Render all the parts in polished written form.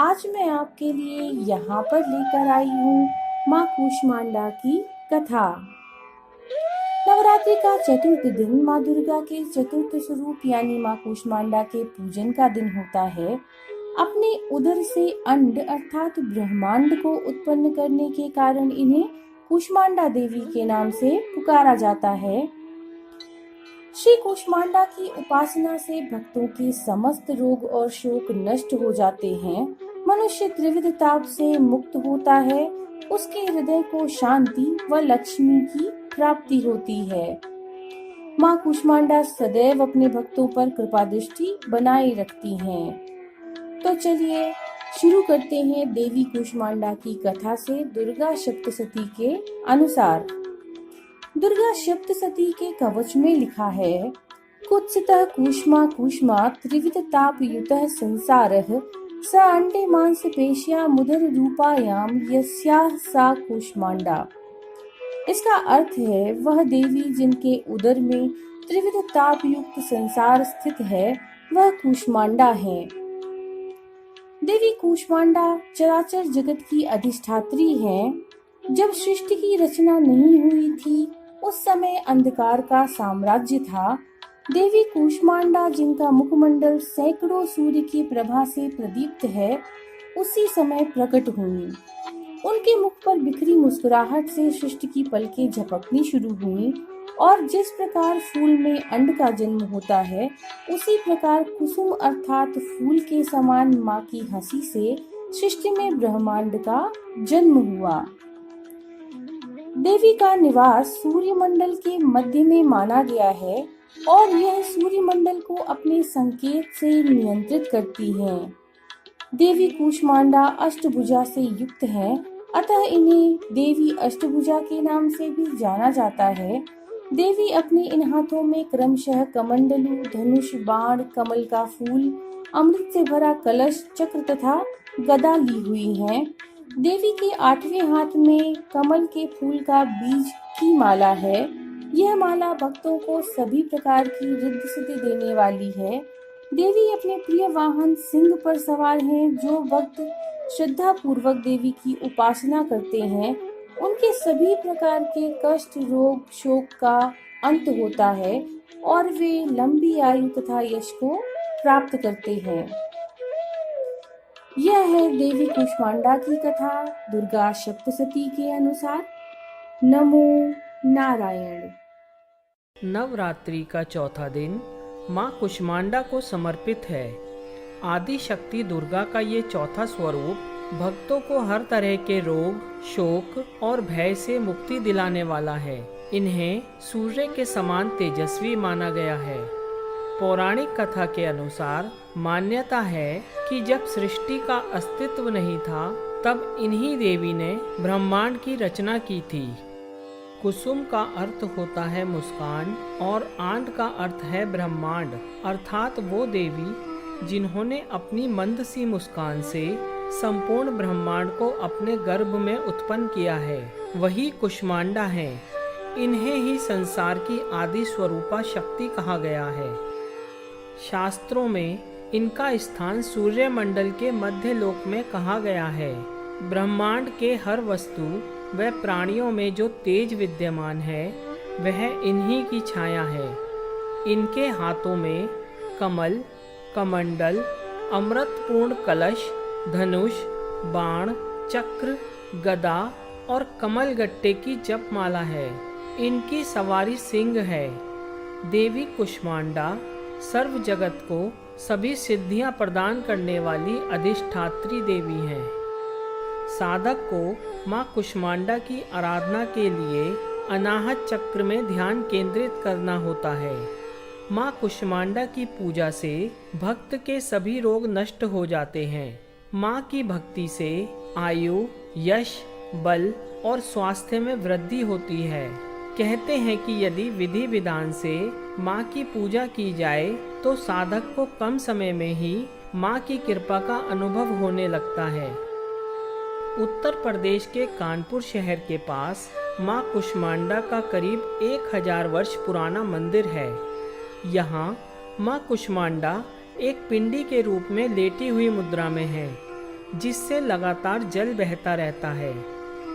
आज मैं आपके लिए यहाँ पर लेकर आई हूँ माँ कूष्मांडा की कथा। नवरात्रि का चतुर्थ दिन माँ दुर्गा के चतुर्थ स्वरूप यानी माँ कूष्मांडा के पूजन का दिन होता है। अपने उदर से अंड अर्थात ब्रह्मांड को उत्पन्न करने के कारण इन्हें कूष्मांडा देवी के नाम से पुकारा जाता है। श्री कूष्मांडा की उपासना से भक्तों के समस्त रोग और शोक नष्ट हो जाते हैं। मनुष्य त्रिविध ताप से मुक्त होता है। उसके हृदय को शांति व लक्ष्मी की प्राप्ति होती है। माँ कूष्मांडा सदैव अपने भक्तों पर कृपा दृष्टि बनाए रखती हैं। तो चलिए शुरू करते हैं देवी कूष्मांडा की कथा से। दुर्गा सप्तशती के अनुसार दुर्गा सप्तशती के कवच में लिखा है, कुत्सितः कूष्मा कूष्मा त्रिविध ताप युतः संसारः स अंडे मांस पेशिया मुदर रूपायाम यस्याः सा कूष्मांडा। इसका अर्थ है वह देवी जिनके उदर में त्रिविध ताप युक्त संसार स्थित है वह कूष्मांडा है। देवी कूष्मांडा चराचर जगत की अधिष्ठात्री हैं। जब सृष्टि की रचना नहीं हुई थी उस समय अंधकार का साम्राज्य था। देवी कूष्मांडा जिनका मुखमंडल सैकड़ों सूर्य की प्रभा से प्रदीप्त है उसी समय प्रकट हुई। उनके मुख पर बिखरी मुस्कुराहट से सृष्टि की पलकें झपकनी शुरू हुई और जिस प्रकार फूल में अंड का जन्म होता है उसी प्रकार कुसुम अर्थात फूल के समान माँ की हंसी से सृष्टि में ब्रह्मांड का जन्म हुआ। देवी का निवास सूर्यमंडल के मध्य में माना गया है और यह सूर्यमंडल को अपने संकेत से नियंत्रित करती हैं। देवी कूष्मांडा अष्टभुजा से युक्त हैं, अतः इन्हें देवी अष्टभुजा के नाम से भी जाना जाता है। देवी अपने इन हाथों में क्रमशः कमंडलू, धनुष, बाण, कमल का फूल, अमृत से भरा कलश, चक्र तथा गदा ली हुई हैं। देवी के 8वें हाथ में कमल के फूल का बीज की माला है। यह माला भक्तों को सभी प्रकार की रिद्धि सिद्धि देने वाली है। देवी अपने प्रिय वाहन सिंह पर सवार हैं। जो भक्त श्रद्धा पूर्वक देवी की उपासना करते हैं उनके सभी प्रकार के कष्ट, रोग, शोक का अंत होता है और वे लंबी आयु तथा यश को प्राप्त करते हैं। यह है देवी कूष्मांडा की कथा दुर्गा सप्तशती के अनुसार। नमो नारायण। नवरात्रि का चौथा दिन माँ कूष्मांडा को समर्पित है। आदि शक्ति दुर्गा का ये चौथा स्वरूप भक्तों को हर तरह के रोग, शोक और भय से मुक्ति दिलाने वाला है। इन्हें सूर्य के समान तेजस्वी माना गया है। पौराणिक कथा के अनुसार मान्यता है कि जब सृष्टि का अस्तित्व नहीं था तब इन्हीं देवी ने ब्रह्मांड की रचना की थी। कुसुम का अर्थ होता है मुस्कान और आंट का अर्थ है ब्रह्मांड, अर्थात वो देवी जिन्होंने अपनी मंद सी मुस्कान से संपूर्ण ब्रह्मांड को अपने गर्भ में उत्पन्न किया है, वही कूष्मांडा है। इन्हें ही संसार की आदि स्वरूपा शक्ति कहा गया है। शास्त्रों में इनका स्थान सूर्य मंडल के मध्य लोक में कहा गया है। ब्रह्मांड के हर वस्तु व प्राणियों में जो तेज विद्यमान है वह इन्हीं की छाया है। इनके हाथों में कमल, कमंडल, अमृतपूर्ण कलश, धनुष, बाण, चक्र, गदा और कमल गट्टे की जपमाला है। इनकी सवारी सिंह है। देवी कूष्मांडा सर्व जगत को सभी सिद्धियां प्रदान करने वाली अधिष्ठात्री देवी हैं। साधक को माँ कूष्मांडा की आराधना के लिए अनाहत चक्र में ध्यान केंद्रित करना होता है। माँ कूष्मांडा की पूजा से भक्त के सभी रोग नष्ट हो जाते हैं। माँ की भक्ति से आयु, यश, बल और स्वास्थ्य में वृद्धि होती है। कहते हैं कि यदि विधि विधान से माँ की पूजा की जाए तो साधक को कम समय में ही माँ की कृपा का अनुभव होने लगता है। उत्तर प्रदेश के कानपुर शहर के पास माँ कूष्मांडा का करीब 1000 वर्ष पुराना मंदिर है। यहाँ माँ कूष्मांडा एक पिंडी के रूप में लेटी हुई मुद्रा में है। जिससे लगातार जल बहता रहता है।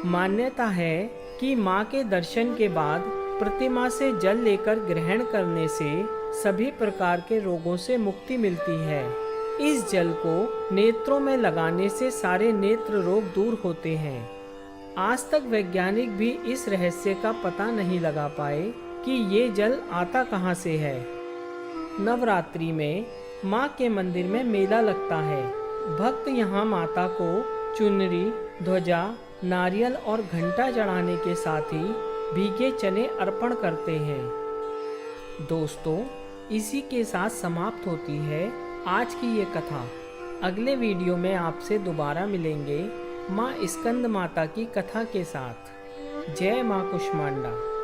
मान्यता है कि माँ के दर्शन के बाद प्रतिमा से जल लेकर ग्रहण करने से सभी प्रकार के रोगों से मुक्ति मिलती है। इस जल को नेत्रों में लगाने से सारे नेत्र रोग दूर होते हैं। आज तक वैज्ञानिक भी इस रहस्य का पता नहीं लगा पाए कि ये जल आता कहाँ से है। नवरात्रि में माँ के मंदिर में मेला लगता है। भक्त यहाँ माता को चुनरी, ध्वजा, नारियल और घंटा चढ़ाने के साथ ही भीगे चने अर्पण करते हैं। दोस्तों, इसी के साथ समाप्त होती है आज की ये कथा। अगले वीडियो में आपसे दोबारा मिलेंगे माँ स्कंद माता की कथा के साथ। जय माँ कुष्मांडा।